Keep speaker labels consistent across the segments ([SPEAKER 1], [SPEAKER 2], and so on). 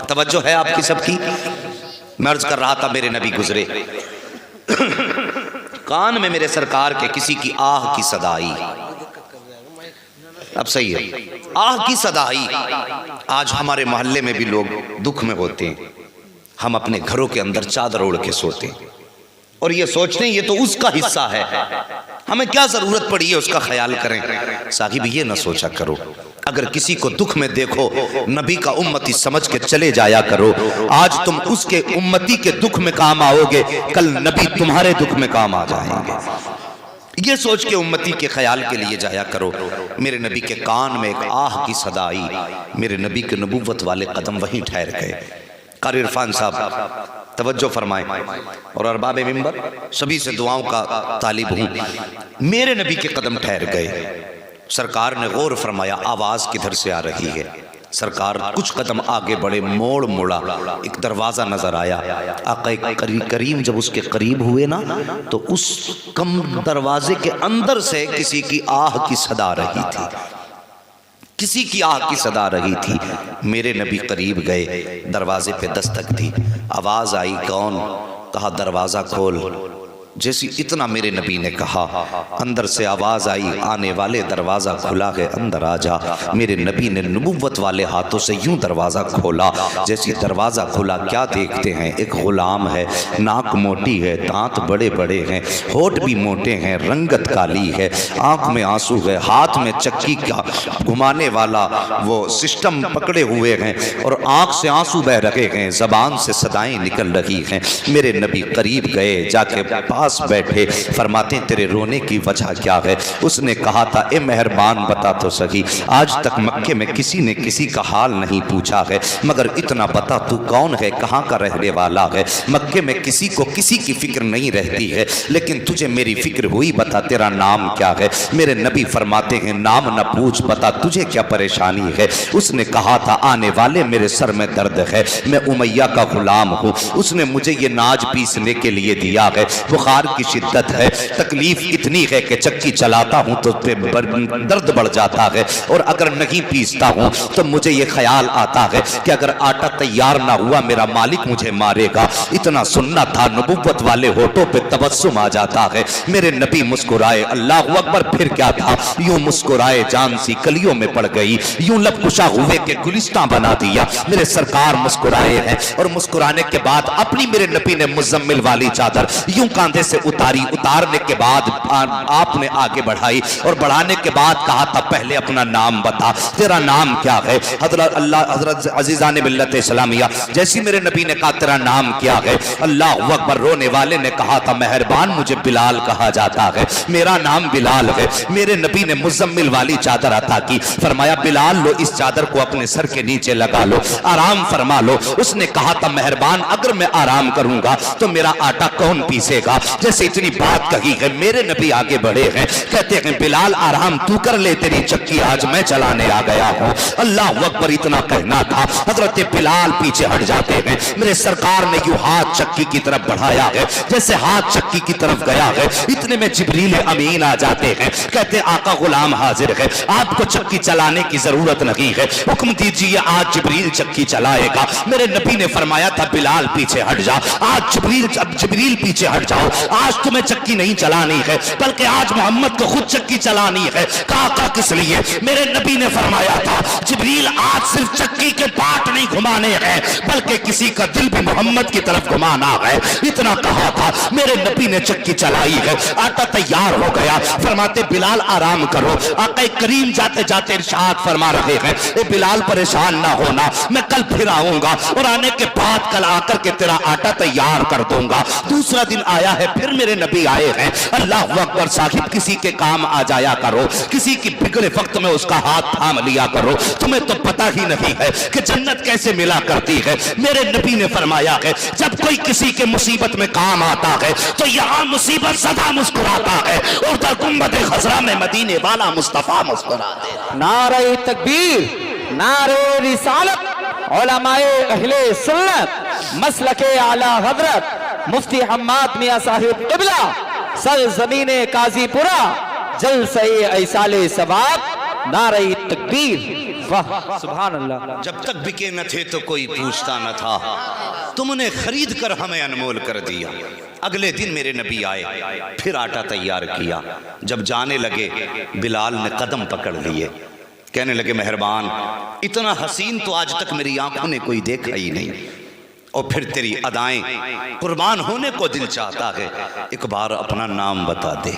[SPEAKER 1] तवज्जो है आपकी सबकी। मैं अर्ज कर रहा था, मेरे नबी गुजरे, कान में मेरे सरकार के किसी की आह की सदा आई। अब सही है, आह की सदा आई। आज हमारे मोहल्ले में भी लोग दुख में होते हैं, हम अपने घरों के अंदर चादर ओढ़ के सोते हैं और ये सोचते हैं ये तो उसका हिस्सा है, हमें क्या जरूरत पड़ी है उसका ख्याल करें। साहिब ये ना सोचा करो, अगर किसी को दुख में देखो नबी का उम्मती समझ के चले जाया करो। आज तुम उसके उम्मती के दुख में काम आओगे, कल नबी तुम्हारे दुख में काम आ जाएंगे। ये सोच के उम्मती के ख्याल के लिए जाया करो। मेरे नबी के कान में एक आह की सदा आई, मेरे नबी के नबूवत वाले कदम वहीं ठहर गए। कारी इरफान साहब तवज्जो फरमाएं और अरबाब मिंबर सभी से दुआओं का तालिब हूँ। मेरे नबी के कदम ठहर गए, सरकार ने गौर फरमाया आवाज़ किधर से आ रही है। सरकार कुछ कदम आगे बढ़े, मोड़ मोड़ा, एक दरवाज़ा नज़र आया। आका करीम जब उसके करीब हुए ना तो उस कम दरवाजे के अंदर से किसी की आह की सदा रही थी, किसी की आह की सदा रही थी। मेरे नबी करीब गए, दरवाजे पे दस्तक दी, आवाज़ आई कौन? कहा दरवाज़ा खोल। जैसी इतना मेरे नबी ने कहा, अंदर से आवाज़ आई आने वाले दरवाज़ा खुला है, अंदर आ जा। मेरे नबी ने नबुव्वत वाले हाथों से यूं दरवाज़ा खोला। जैसी दरवाज़ा खुला क्या देखते हैं, एक गुलाम है, नाक मोटी है, दांत बड़े बड़े हैं, होठ भी मोटे हैं, रंगत काली है, आँख में आंसू है, हाथ में चक्की का घुमाने वाला वो सिस्टम पकड़े हुए हैं और आँख से आंसू बह रहे हैं, ज़बान से सदाएँ निकल रही हैं। मेरे नबी करीब गए, जाके पास बैठे, फरमाते तेरे रोने की वजह क्या है? उसने कहा था ए मेहरबान बता तो सही, आज तक मक्के में किसी ने किसी का हाल नहीं पूछा है, मगर इतना बता तू कौन है, कहाँ का रहने वाला है? मक्के में किसी को किसी की फिक्र नहीं रहती है, लेकिन तुझे मेरी फिक्र हुई, बता तेरा नाम क्या है? मेरे नबी फरमाते हैं नाम न पूछ, बता तुझे क्या परेशानी है? उसने कहा था आने वाले मेरे सर में दर्द है, मैं उमैया का गुलाम हूँ, उसने मुझे ये नाज पीसने के लिए दिया है, बुखार की शिद्दत है, तकलीफ इतनी है कि चक्की चलाता हूं तो दर्द बढ़ जाता है, और अगर नहीं पीसता हूं तो मुझे ये ख्याल आता है कि अगर आटा तैयार ना हुआ मेरा मालिक मुझे मारेगा। इतना सुनना था, नबुव्वत वाले होठों पे तबस्सुम आ जाता है। मेरे नबी मुस्कुराए, अल्लाहु अकबर, फिर क्या था? यूं मुस्कुराए जान सी कलियों में पड़ गई, यूं लबकुशा हुए के गुलिस्तां बना दिया। मेरे सरकार मुस्कुराए हैं और मुस्कुराने के बाद अपनी मेरे नबी ने मुजम्मिल वाली चादर यूं कांधे से उतारी, उतारने के बाद आपने आगे बढ़ाई और बढ़ाने के बाद कहा था पहले अपना नाम बता, तेरा नाम क्या है? हजरत अजीज़ान मिल्लत इस्लामिया जैसी मेरे नबी ने कहा तेरा नाम क्या है? अल्लाह अकबर। रोने वाले ने कहा था मेहरबान मुझे बिलाल कहा जाता है, मेरा नाम बिलाल है। मेरे नबी ने मुजम्मिल वाली चादर अता की, फरमाया बिलाल लो इस चादर को अपने सर के नीचे लगा लो, आराम फरमा लो। उसने कहा था मेहरबान अगर मैं आराम करूंगा तो मेरा आटा कौन पीसेगा? जैसे इतनी बात कही है, मेरे नबी आगे बढ़े हैं, कहते हैं बिलाल आराम तू कर ले, तेरी चक्की आज मैं चलाने आ गया हूँ। अल्लाह अकबर। इतना कहना था, हजरत बिलाल पीछे हट जाते हैं। मेरे सरकार ने यूं हाथ चक्की की तरफ बढ़ाया है, जैसे हाथ चक्की की तरफ गया है, इतने में जिब्रील अमीन आ जाते हैं, कहते आका गुलाम हाजिर है, आपको चक्की चलाने की जरूरत नहीं है, हुक्म दीजिए आज जिब्रील चक्की चलाएगा। मेरे नबी ने फरमाया था बिलाल पीछे हट जा, आज जिब्रील पीछे हट जाओ, आज तुम्हें चक्की नहीं चलानी है, बल्कि आज मोहम्मद को खुद चक्की चलानी है। काका किस लिए? मेरे नबी ने फरमाया था जिब्रील आज सिर्फ चक्की के पार्ट नहीं घुमाने हैं, बल्कि किसी का दिल भी मोहम्मद की तरफ घुमाना है। इतना कहा था, मेरे नबी ने चक्की चलाई है, आटा तैयार हो गया, फरमाते बिलाल आराम करो। आका करीम जाते जाते इरशाद फरमा रहे हैं ए बिलाल परेशान ना होना, मैं कल फिर आऊंगा और आने के बाद कल आकर के तेरा आटा तैयार कर दूंगा। दूसरा दिन आया है, फिर मेरे नबी आए हैं। अल्लाह अकबर। साहिब किसी के काम आ जाया करो, किसी की बिगड़े वक्त में उसका हाथ थाम लिया करो, तुम्हें तो पता ही नहीं है कि जन्नत कैसे मिला करती है। मेरे नबी ने फरमाया है जब कोई किसी के मुसीबत में काम आता है तो यहाँ मुसीबत सदा मुस्कुराता है, और उधर गुंबद खजरा में मदीने वाला मुस्तफा मुस्कुराते।
[SPEAKER 2] नारे तकबीर, नारे रिसालत, उलमाए अहले सुन्नत, मसलके आला हजरत मुफ्ती हम्माद मियां साहिब क़िबला, सर ज़मीने काजीपुरा, जलसे ऐसाले सवाब, नारे तकबीर। वाह सुभान अल्लाह।
[SPEAKER 1] जब तक बिके न थे तो कोई पूछता न था, तुमने खरीद कर हमें अनमोल कर दिया। अगले दिन मेरे नबी आए, फिर आटा तैयार किया। जब जाने लगे बिलाल ने कदम पकड़ लिए, कहने लगे मेहरबान, इतना हसीन तो आज तक मेरी आंखों ने कोई देखा ही नहीं, और फिर तेरी अदाएं, कुर्बान होने को दिल चाहता है, एक बार अपना नाम बता दे।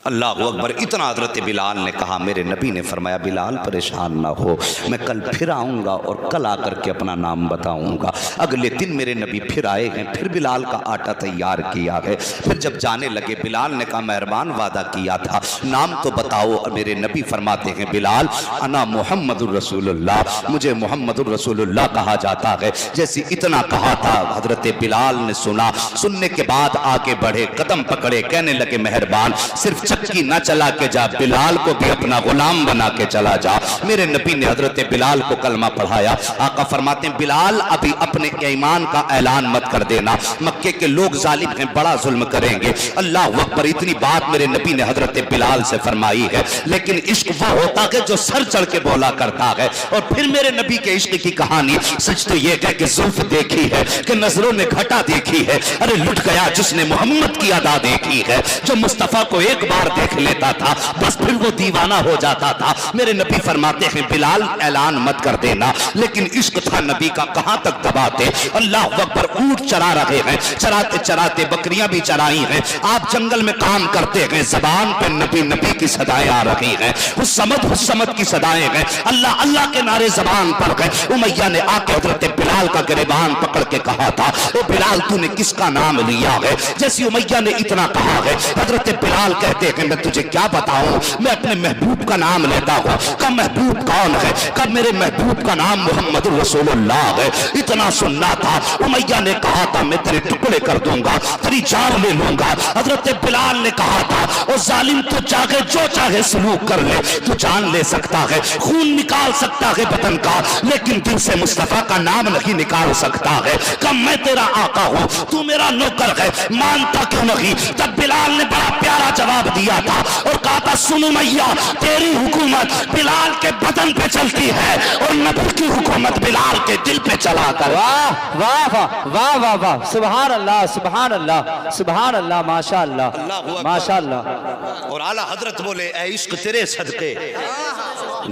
[SPEAKER 1] अल्लाह अकबर। इतना हजरत बिलाल ने कहा। मेरे नबी ने फरमाया बिलाल परेशान ना हो, मैं कल फिर आऊँगा और कल आकर के अपना नाम बताऊँगा। अगले दिन मेरे नबी फिर आए हैं, फिर बिलाल का आटा तैयार किया है। फिर जब जाने लगे बिलाल ने कहा मेहरबान वादा किया था, नाम तो बताओ। और मेरे नबी फरमाते हैं बिलाल अना मुहम्मदुर रसूलुल्लाह, मुझे मुहम्मदुर रसूलुल्लाह कहा जाता है। जैसे इतना कहा था हजरत बिलाल ने सुना, सुनने के बाद आगे बढ़े, कदम पकड़े, कहने लगे मेहरबान सिर्फ चक्की ना चला के जा, बिलाल को भी अपना गुलाम बना के चला जा। मेरे नबी ने हजरत बिलाल को कलमा पढ़ाया। आका फरमाते हैं बिलाल अभी अपने ईमान का ऐलान मत कर देना, मक्के के लोग जालिम हैं, बड़ा जुल्म करेंगे। अल्लाह अकबर। इतनी बात मेरे नबी ने हजरत बिलाल से फरमाई है। लेकिन इश्क वो होता है जो सर चढ़ के बोला करता है। और फिर मेरे नबी के इश्क की कहानी सच तो ये है कि जुल्फ देखी है, कि नजरों ने घटा देखी है। अरे लुट गया जिसने मोहम्मद की अदा देखी है। जो मुस्तफा को एक बार देख लेता था बस फिर वो दीवाना हो जाता था। मेरे नबी फरमाते हैं बिलाल ऐलान मत कर देना। लेकिन इश्क था नबी का, कहां तक दबाते। अल्लाह अकबर। ऊंट चरा रहे हैं, चराते चराते बकरियां भी चराई हैं, आप जंगल में काम करते हैं, जबान पे नबी नबी की सदाएं आ रही हैं, हुस्समत की सदाएं हैं, अल्लाह अल्लाह के नारे जबान पर गए। उमैया ने आके हजरत बिलाल का गिरबान पकड़ के कहा था ओ बिलाल तूने किसका नाम लिया है। जैसे उमैया ने इतना कहा है, हजरत बिलाल कहते हैं मैं तुझे क्या बताऊं, मैं अपने महबूब का नाम लेता हूं। कब महबूब कौन है, कब मेरे महबूब का नाम मोहम्मद रसूलुल्लाह है। इतना सुनना था। उमैया ने कहा था मैं तेरे टुकड़े कर दूंगा, तेरी जान ले लूंगा। हजरत बिलाल ने कहा था ओ जालिम तू चाहे जो चाहे सलूक कर ले, तू जान ले सकता है, खून निकाल सकता है बदन का, लेकिन दिल से मुस्तफा का नाम नहीं निकाल सकता है। कब मैं तेरा आका हूं, तू मेरा नौकर है, मानता क्यों नहीं। तब बिलाल ने बड़ा प्यारा जवाब दिया था और कहा था सुनो मैया, तेरी हुकूमत बिलाल के बदन पे चलती है और नबी की हुकूमत बिलाल के दिल पे चला कर।
[SPEAKER 2] वाह वाह वाह वाह वाह वाह सुभान अल्लाह सुभान अल्लाह सुभान अल्लाह माशा अल्लाह माशा अल्लाह।
[SPEAKER 1] और आला हजरत बोले ऐ इश्क तेरे सदके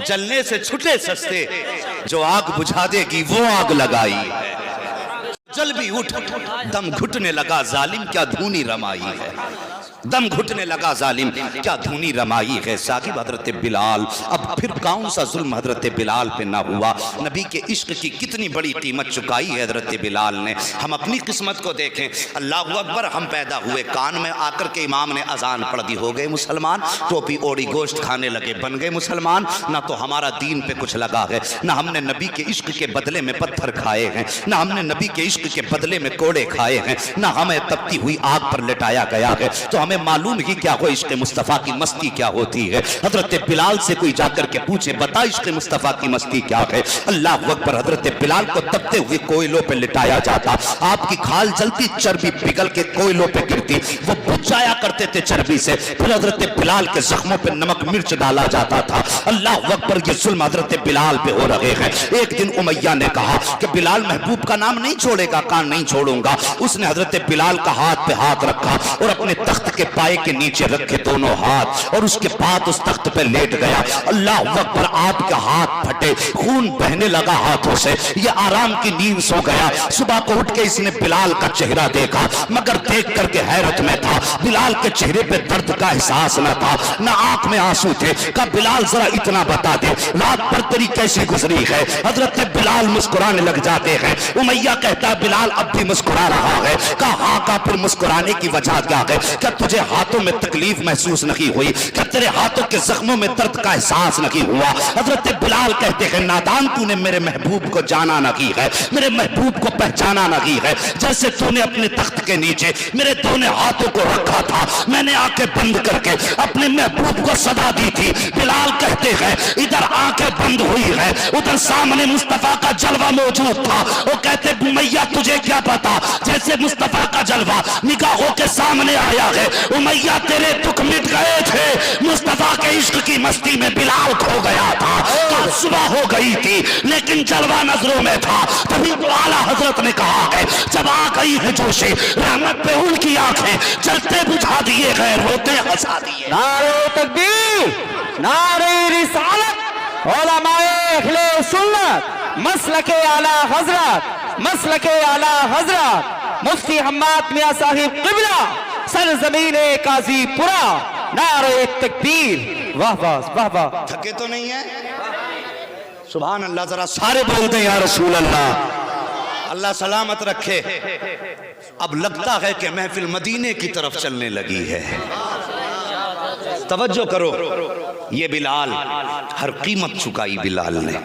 [SPEAKER 1] जलने से छुटे सस्ते, जो आग बुझा देगी वो आग लगाई है। जल भी उठ, दम घुटने लगा जालिम क्या धूनी रमाई है, दम घुटने लगा जालिम क्या धूनी रमाई है। साकिब हजरत बिलाल, अब फिर कौन सा जुल्म हजरत बिलाल पे ना हुआ। नबी के इश्क की कितनी बड़ी कीमत चुकाई है हजरत बिलाल ने। हम अपनी किस्मत को देखें। अल्लाह अकबर। हम पैदा हुए, कान में आकर के इमाम ने अजान पढ़ दी, हो गए मुसलमान। टोपी ओढ़ी, गोश्त खाने लगे, बन गए मुसलमान। ना तो हमारा दीन पे कुछ लगा है, ना हमने नबी के इश्क के बदले में पत्थर खाए हैं, ना हमने नबी के इश्क के बदले में कोड़े खाए हैं, ना हमें तपती हुई आग पर लिटाया गया है। तो हमें मालूम ही क्या हो इश्क मुस्तफा की मस्ती क्या होती है। हजरत बिलाल से कोई जाकर के पूछे बता इश्क मुस्तफा की मस्ती क्या है। अल्लाह अकबर। हजरत बिलाल को तपते हुए कोयलों पे लिटाया जाता, आपकी खाल जलती, चर्बी पिघल के कोयलों पे गिरती, वो बुझ जाया करते थे चर्बी से। फिर हजरत बिलाल के जख्मों पे नमक मिर्च डाला जाता था। अल्लाह अकबर। ये जुल्म हजरत बिलाल पे हो रहे हैं। एक दिन उमैया ने कहा कि बिलाल महबूब का नाम नहीं छोड़ेगा, कान नहीं छोड़ूंगा। उसने हजरत बिलाल का हाथ पे हाथ रखा और अपने तख्त के पाए के नीचे रखे दोनों हाथ, और उसके बाद उस तख्त पे लेट गया। अल्लाह अकबर। आपके हाथ फटे, खून बहने लगा हाथों से। ये आराम की नींद सो गया। सुबह को उठ के इसने बिलाल का चेहरा देखा, मगर देख करके हैरत में था। बिलाल के चेहरे पे दर्द का एहसास न था, न आंख में आंसू थे। कहा बिलाल जरा इतना बता दे रात भर तेरी कैसी गुजरी है। हजरत बिलाल मुस्कुराने लग जाते हैं। उमैया कहता है बिलाल अब भी मुस्कुरा रहा है। कहा हाँ का फिर मुस्कुराने की वजह क्या है। क्या तुझे हाथों में तकलीफ महसूस नहीं हुई, क्या तेरे हाथों के जख्मों में दर्द का एहसास नहीं हुआ। हजरत बिलाल कहते हैं नादान तूने मेरे महबूब को जाना नहीं है, मेरे महबूब को पहचाना नहीं है। जैसे तूने अपने तख्त के नीचे मेरे दोनों हाथों को रखा था, मैंने आंखें बंद करके अपने महबूब को सदा दी थी। बिलाल कहते हैं इधर आंखें बंद हुई है, उधर सामने मुस्तफा का जलवा मौजूद था। वो कहते मैया तुझे क्या पता, जैसे मुस्तफा का जलवा निगाहों के सामने आया है,
[SPEAKER 3] उमैया तेरे दुख मिट गए थे, मुस्तफा के इश्क की मस्ती में बिलाल खो गया था। कल सुबह हो गई थी लेकिन जलवा नजरों में था। तभी तो आला हजरत ने कहा है, जब आ गई है जोशे रहमत पे उनकी आंखें, चलते बुझा दिए गए, रोते हंसा दिए।
[SPEAKER 2] नारे तकबीर, नारे रिसालत, उलमाए अहले सुन्नत, मसलके आला हजरत, मसलके आला हजरत मुफ्ती हम्माद मियां साहिब क़िबला सरजमीने काजीपुरा। नारे तकबीर। वाह वाह वाह वाह।
[SPEAKER 1] थके तो नहीं है? सुभान अल्लाह। जरा
[SPEAKER 3] सारे बोलते हैं या रसूल अल्लाह।
[SPEAKER 1] अल्लाह सलामत रखे। अब लगता है कि महफिल मदीने की तरफ चलने लगी है। तवज्जो करो, ये बिलाल हर कीमत चुकाई बिलाल ने,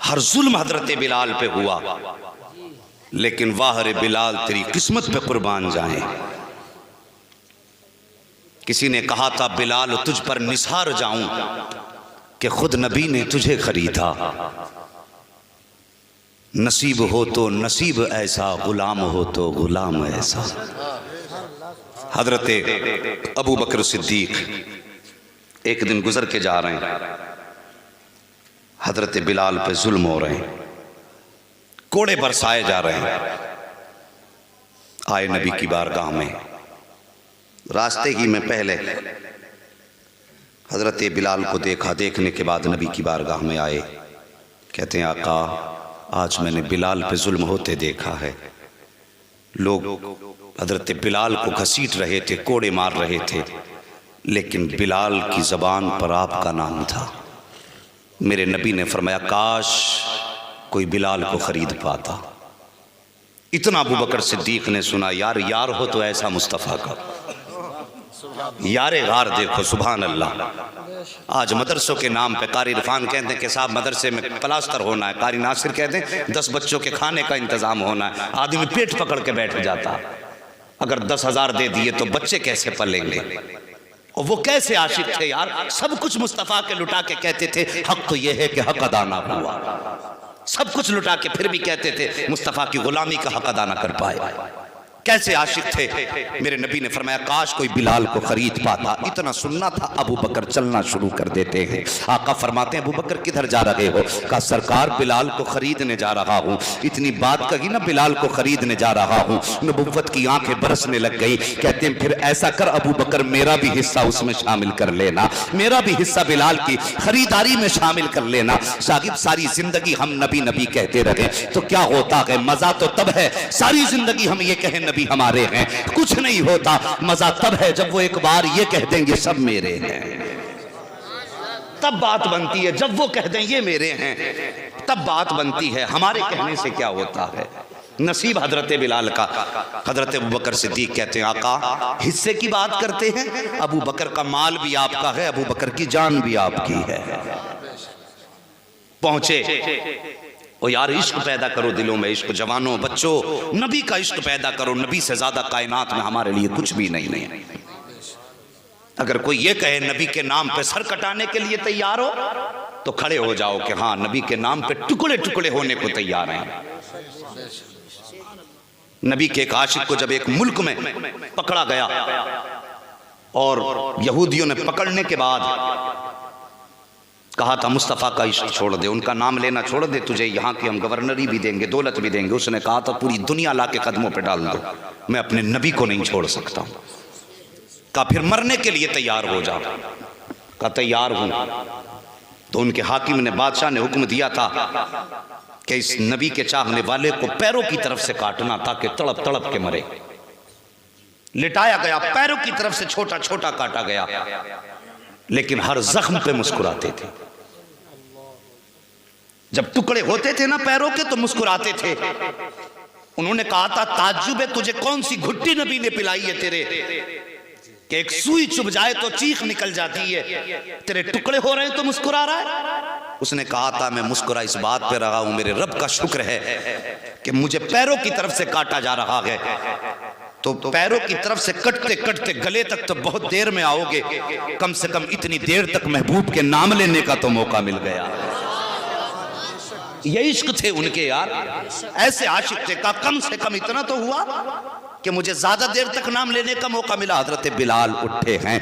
[SPEAKER 1] हर जुल्म हजरत बिलाल पे हुआ, लेकिन वाह रे बिलाल तेरी किस्मत पे कुर्बान जाए। किसी ने कहा था बिलाल तुझ पर निसार जाऊं कि खुद नबी ने तुझे खरीदा। नसीब हो तो नसीब ऐसा, गुलाम हो तो गुलाम ऐसा। हजरत अबू बकर सिद्दीक एक दिन गुजर के जा रहे हैं, हजरत बिलाल पे जुल्म हो रहे हैं, कोड़े बरसाए जा रहे हैं। आए नबी की बारगाह में, रास्ते ही में पहले हजरत बिलाल को देखा। देखने के बाद नबी की बारगाह में आए, कहते हैं आका आज मैंने बिलाल पे जुल्म होते देखा है। लोग हजरत बिलाल को घसीट रहे थे, कोड़े मार रहे थे, लेकिन बिलाल की जबान पर आपका नाम था। मेरे नबी ने फरमाया काश कोई बिलाल को खरीद पाता। इतना अबू बकर सिद्दीक ने सुना, यार यार हो तो ऐसा मुस्तफ़ा का यारे गार देखो। सुभान अल्लाह। आज मदरसों के नाम पे कारी इरफान कहते हैं कि साहब मदरसे में प्लास्टर होना है, कारी नासिर कहते हैं 10 बच्चों के खाने का इंतजाम होना है। आदमी पेट पकड़ के बैठ जाता, अगर 10,000 दे दिए तो बच्चे कैसे पलेंगे। और वो कैसे आशिक थे यार, सब कुछ मुस्तफ़ा के लुटा के कहते थे हक तो ये है कि हक अदा ना हुआ। सब कुछ लुटा के फिर भी कहते थे मुस्तफ़ा की गुलामी का हक अदा ना कर पाए। कैसे आशिक थे। मेरे नबी ने फरमाया काश कोई बिलाल को खरीद पाता। इतना सुनना था, अबू बकर चलना शुरू कर देते हैं। आका फरमाते हैं अबू बकर किधर जा रहे हो? कहा सरकार बिलाल को खरीदने जा रहा हूँ। इतनी बात कही ना, बिलाल को खरीदने जा रहा हूँ, नबुव्वत की आंखें बरसने लग गई। कहते हैं फिर ऐसा कर अबू बकर मेरा भी हिस्सा उसमें शामिल कर लेना, मेरा भी हिस्सा बिलाल की खरीदारी में शामिल कर लेना। साहिब सारी जिंदगी हम नबी नबी कहते रहे तो क्या होता है? मजा तो तब है सारी जिंदगी हम ये कहें नबी हमारे हैं, कुछ नहीं होता। मजा तब है जब वो एक बार ये कह देंगे सब मेरे हैं, तब बात बनती है। जब वो कह दें ये मेरे हैं तब बात बनती है। हमारे कहने से क्या होता है? नसीब हजरत बिलाल का। हजरत अबू बकर सिद्दीक कहते हैं आका हिस्से की बात करते हैं, अबू बकर का माल भी आपका है, अबू बकर की जान भी आपकी है। पहुंचे ओ यार इश्क पैदा करो दिलों में, इश्क जवानों बच्चों नबी का इश्क पैदा करो। नबी से ज्यादा कायनात में हमारे लिए कुछ भी नहीं है। अगर कोई ये कहे नबी के नाम पे सर कटाने के लिए तैयार हो तो खड़े हो जाओ कि हाँ नबी के नाम पे टुकड़े टुकड़े होने को तैयार हैं। नबी के एक आशिक को जब एक मुल्क में पकड़ा गया और यहूदियों ने पकड़ने के बाद कहा था मुस्तफ़ा का इश्क छोड़ दे, उनका नाम लेना छोड़ दे, तुझे यहाँ की हम गवर्नरी भी देंगे, दौलत भी देंगे। उसने कहा था पूरी दुनिया ला के कदमों पे डाल दो, मैं अपने नबी को नहीं छोड़ सकता। कहा फिर मरने के लिए तैयार हो जा। कहा तैयार हूं। तो उनके हाकिम ने, बादशाह ने हुक्म दिया था कि इस नबी के चाहने वाले को पैरों की तरफ से काटना ताकि तड़प तड़प के मरे। लिटाया गया, पैरों की तरफ से छोटा छोटा काटा गया, लेकिन हर जख्म पे मुस्कुराते थे। जब टुकड़े होते थे ना पैरों के तो मुस्कुराते थे। उन्होंने कहा था ताज्जुब है तुझे कौन सी घुट्टी नबी ने पिलाई है तेरे कि एक सुई चुभ जाए तो चीख निकल जाती है, तेरे टुकड़े हो रहे हैं तो मुस्कुरा रहा है। उसने कहा था मैं मुस्कुरा इस बात पे रहा हूं मेरे रब का शुक्र है कि मुझे पैरों की तरफ से काटा जा रहा है। तो पैरों की तरफ से कटते कटते गले तक तो बहुत देर में आओगे, कम से कम इतनी देर तक महबूब के नाम लेने का तो मौका मिल गया। ये इश्क थे उनके यार, ऐसे आशिक थे। का कम से कम इतना तो हुआ कि मुझे ज्यादा देर तक नाम लेने का मौका मिला। हजरत बिलाल उठे हैं,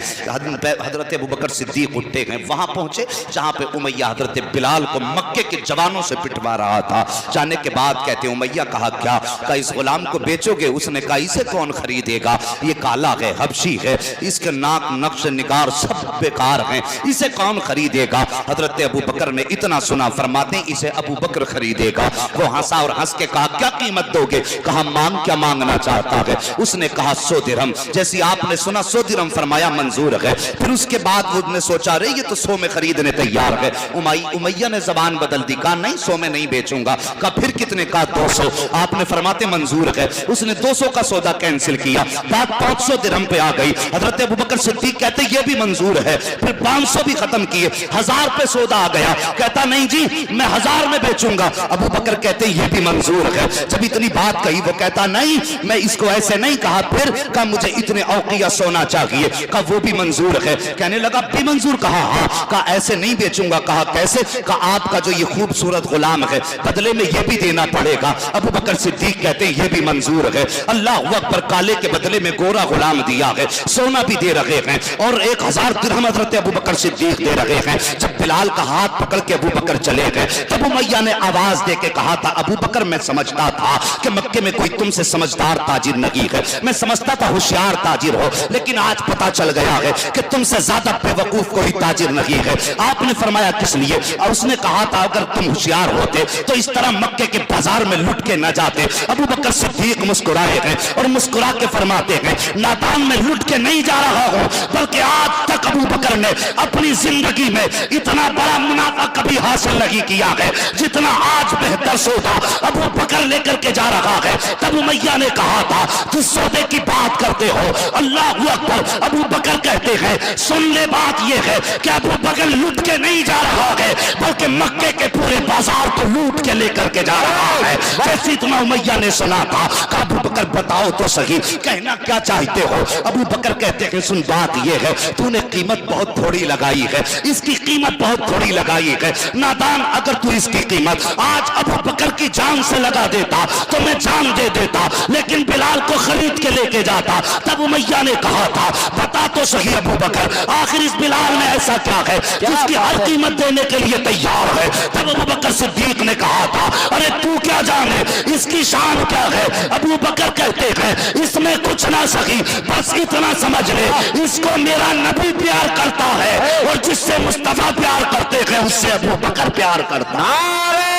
[SPEAKER 1] हजरत अबू बकर सिद्दीक उठे हैं, वहां पहुंचे जहां पे उमैया हजरत बिलाल को मक्के के जवानों से पिटवा रहा था। जाने के बाद कहते उमैया कहा क्या? कहा इस गुलाम को बेचोगे? उसने कहा इसे कौन खरीदेगा, ये काला है, हबशी है, इसके नाक नक्श निगार सब बेकार हैं, इसे कौन खरीदेगा? हजरत अबू बकर ने इतना सुना, फरमाते इसे अबू बकर खरीदेगा। वो हंसा और हंस के कहा क्या कीमत दोगे? कहा मांग क्या मांगना चाहता है? उसने कहा 100 दिरहम। जैसी आपने सुना 100 दिरहम, फरमाया मंजूर है। फिर उसके बाद वो ने सोचा रे ये तो 100 में खरीदने तैयार है। उमैया ने जबान बदल दी, कहा नहीं 100 में नहीं बेचूंगा। कहा फिर कितने? कहा 200। आपने फरमाते मंजूर है। उसने 200 का सौदा कैंसिल किया, बात 500 दिरहम पे आ गई। हजरत अबू बकर सिद्दीक कहते ये भी मंजूर है। फिर 500 भी खत्म किए, 1000 पे सौदा आ गया। कहता नहीं जी मैं 1000 में बेचूंगा। अबू बकर कहते ये भी मंजूर है। जब इतनी बात कही वो कहता नहीं मैं इसको ऐसे नहीं कहा। फिर कहा मुझे इतने औकिया सोना चाहिए। कहा वो भी मंजूर है। कहने लगा भी मंजूर? कहा हाँ। कहा ऐसे नहीं बेचूंगा। कहा कैसे? कहा आपका जो ये खूबसूरत गुलाम है बदले में ये भी देना पड़ेगा। अबू बकर सिद्दीक कहते ये भी मंजूर है। अल्लाह अकबर, काले के बदले में गोरा गुलाम दिया है, सोना भी दे रहे हैं और 1000 दिरहम हजरत अबू बकर सिद्दीक दे रहे हैं। जब बिलाल का हाथ पकड़ के अबू बकर चले गए तब उमैया ने आवाज दे के कहा था अबू बकर मैं समझता था कि मक्के में कोई तुमसे समझदार ताजिर नहीं है, मैं समझता था होशियार ताजिर हो, लेकिन आज पता चल गया है कि तुमसे ज्यादा बेवकूफ कोई ताजिर नहीं है। आपने फरमाया किस लिए? और उसने कहा था अगर तुम होशियार होते तो इस तरह मक्के के बाजार में लुट के न जाते। अबू बकर सिद्दीक मुस्कुराए हैं और मुस्कुरा के फरमाते हैं नादान में लुट के नहीं जा रहा हूं, बल्कि आज तक अबू बकर ने अपनी जिंदगी में इतना बड़ा मुनाफा कभी हासिल नहीं किया है जितना आज बेहतर सौदा अबू बकर लेकर के जा रहा है। तब उमैया ने कहा था तुम सौदे की बात करते हो, अल्लाह अकबर। अबू बकर कहते हैं सुन ले बात यह है कि अबू बकर लूट के नहीं जा रहा है बल्कि मक्के के पूरे बाजार को लूट के लेकर के जा रहा है। जैसे इतना उमैया ने सुना था अबू बकर बताओ तो सही कहना क्या चाहते हो? अबू बकर कहते हैं सुन बात यह है तूने कीमत बहुत थोड़ी लगाई है, इसकी कीमत बहुत थोड़ी लगाई है। नादान अगर तू इसकी कीमत आज अबू बकर की जान से लगा देता तो मैं जान दे देता, लेकिन बिलाल को खरीद के लेके जाता। तब उमैया ने कहा था बता तो सही अबू बकर आखिर इस बिलाल में ऐसा क्या है जिसकी हर कीमत देने के लिए तैयार है? तब अबू बकर सिद्दीक ने कहा था अरे तू क्या जाने इसकी शान क्या है? अबू बकर कहते हैं इसमें कुछ ना सही, बस इतना समझ ले इसको मेरा नबी प्यार करता है और जिससे मुस्तफा प्यार करते हैं उससे अबू बकर प्यार करता।
[SPEAKER 2] नारे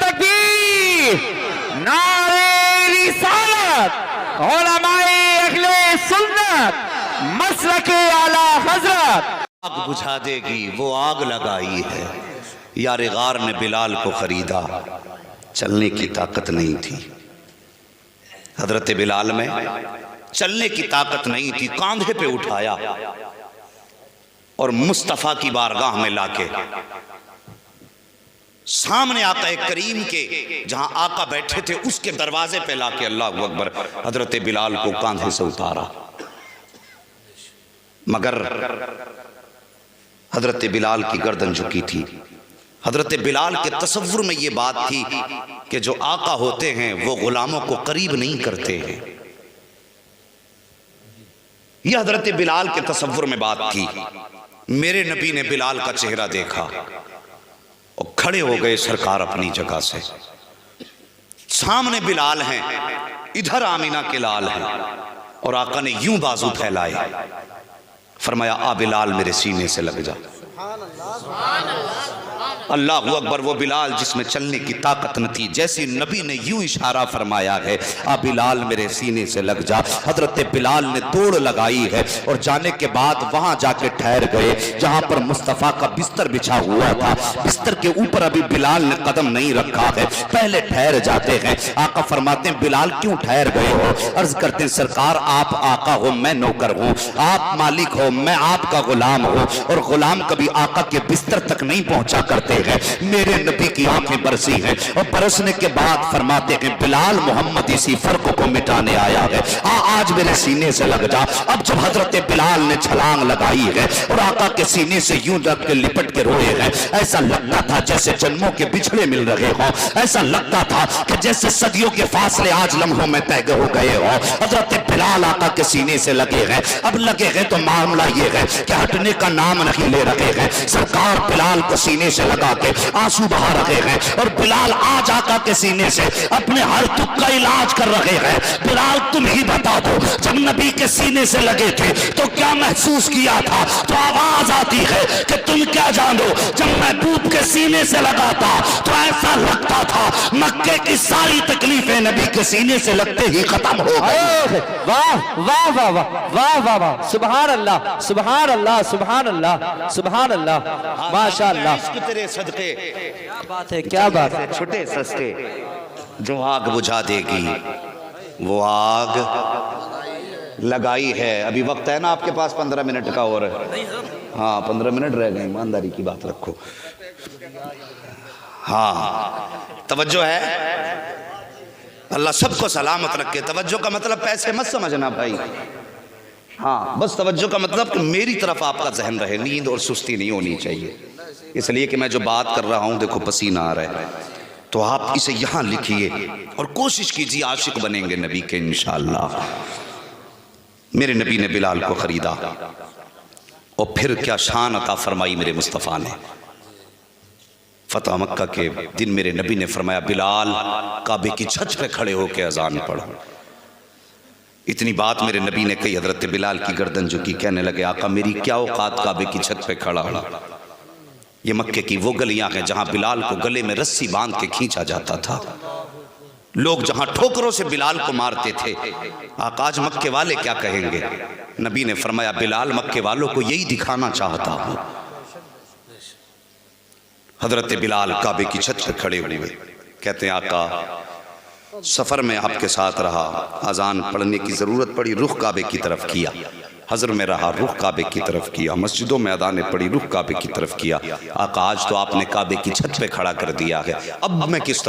[SPEAKER 2] तकबीर, नारे रिसालत, उलमाए अहले सुन्नत, मसलके आला हजरत।
[SPEAKER 1] आग बुझा देगी वो आग लगाई है। यार गार ने बिलाल को खरीदा, चलने की ताकत नहीं थी। हजरत बिलाल में चलने की ताकत नहीं थी, कांधे पे उठाया और मुस्तफा की बारगाह में लाके सामने आका करीम के जहां आका बैठे थे उसके दरवाजे पे लाके अल्लाह अकबर हजरत बिलाल को कांधे से उतारा। मगर हजरत बिलाल की गर्दन झुकी थी। हजरत बिलाल के तसव्वुर में यह बात थी कि जो आका होते हैं वो गुलामों को करीब नहीं करते हैं। यह हजरत बिलाल के तसव्वुर में बात थी। मेरे नबी ने बिलाल का चेहरा देखा और खड़े हो गए सरकार अपनी जगह से। सामने बिलाल हैं, इधर आमीना के लाल हैं और आका ने यूं बाजू फैलाए, फरमाया आ बिलाल मेरे सीने से लग जा। अल्लाह अकबर। वो बिलाल जिसमें चलने की ताकत न थी, जैसी नबी ने यूं इशारा फरमाया है आ बिलाल मेरे सीने से लग जा, हजरत बिलाल ने दौड़ लगाई है और जाने के बाद वहां जाके ठहर गए जहां पर मुस्तफा का बिस्तर बिछा हुआ था। बिस्तर के ऊपर अभी बिलाल ने कदम नहीं रखा है, पहले ठहर जाते हैं। आका फरमाते हैं बिलाल क्यों ठहर गए हो? अर्ज करते हैं सरकार आप आका हो मैं नौकर हूं, आप मालिक हो मैं आपका गुलाम हूं, और गुलाम कभी आका के बिस्तर तक नहीं पहुंचा करते हैं। मेरे नबी की आंखें बरसी हैं और बरसने के बाद फरमाते हैं बिलाल मोहम्मद इसी फर्क
[SPEAKER 3] को मिटाने आया है। आज मेरे सीने से लग जा। अब जब हजरत बिलाल ने छलांग लगाई है और आका के सीने से यूं रख के लिपट के रोए हैं, ऐसा लगता था जैसे जन्मों के बिछड़े मिल रहे हो। ऐसा लगता था कि जैसे सदियों के फासले आज लम्हों में तय हो गए हो। हजरत बिलाल आका के सीने से लगे हैं। अब लगे हैं तो मामला ये है कि हटने का नाम नहीं ले रहे हैं। सरकार बिलाल को सीने से लगा के आंसू बहा रहे हैं और बिलाल आज आका के सीने से अपने हर दुख का इलाज कर रहे हैं। बिलाल तुम ही बता दो, जब नबी के सीने से लगे थे तो क्या महसूस किया था? तो आवाज आती है कि तुम क्या जानो, जब महबूब के सीने से लगा था तो ऐसा लगता था मक्के की सारी तकलीफें नबी के सीने से लगते ही खत्म हो गई।
[SPEAKER 2] वाह वाह वाह वाह वाह वाह वाह, सुभान अल्लाह सुभान अल्लाह सुभान अल्लाह सुभान अल्लाह, माशाअल्लाह।
[SPEAKER 1] इश्क तेरे सदके,
[SPEAKER 2] क्या बात है, क्या बात है।
[SPEAKER 1] छोटे सस्ते जो आग बुझा देगी वो आग लगाई है। अभी वक्त है ना आपके पास 15 मिनट का और? हाँ 15 मिनट रह गए, ईमानदारी की बात रखो। हाँ तवज्जो है, अल्लाह सबको सलामत रखे। तवज्जो का मतलब पैसे मत समझना भाई, हाँ बस तवज्जो का मतलब कि मेरी तरफ आपका जहन रहे, नींद और सुस्ती नहीं होनी चाहिए। इसलिए कि मैं जो बात कर रहा हूँ देखो पसीना आ रहा है, तो आप इसे यहाँ लिखिए और कोशिश कीजिए आशिक बनेंगे नबी के इंशाअल्लाह। मेरे नबी ने बिलाल को खरीदा और फिर क्या शान अता फरमाई मेरे मुस्तफ़ा ने। फतह मक्का के दिन मेरे नबी ने फरमाया बिलाल काबे की छत पे खड़े होकर अजान पढ़ो। इतनी बात मेरे नबी ने कही, हजरत बिलाल की गर्दन झुकी, कहने लगे आका मेरी क्या औकात काबे की छत पे खड़ा हो। ये मक्के की वो गलियां हैं जहां बिलाल को गले में रस्सी बांध के खींचा जाता था। लोग जहां ठोकरों से बिलाल को मारते थे। आका आज मक्के वाले क्या कहेंगे? नबी ने फरमाया बिलाल मक्के वालों को यही दिखाना चाहता हूं। हजरत बिलाल काबे की छत पर खड़े हुए, कहते हैं आका सफर में आपके साथ रहा, अजान पढ़ने की जरूरत पड़ी, रुख काबे की तरफ किया। हजर में रहा, रुख काबे की तरफ किया। मस्जिदों में अदाने पड़ी, रुख काबे की तरफ किया। आका आज तो आपने काबे की छत पे खड़ा कर दिया है, अब मैं किस तरफ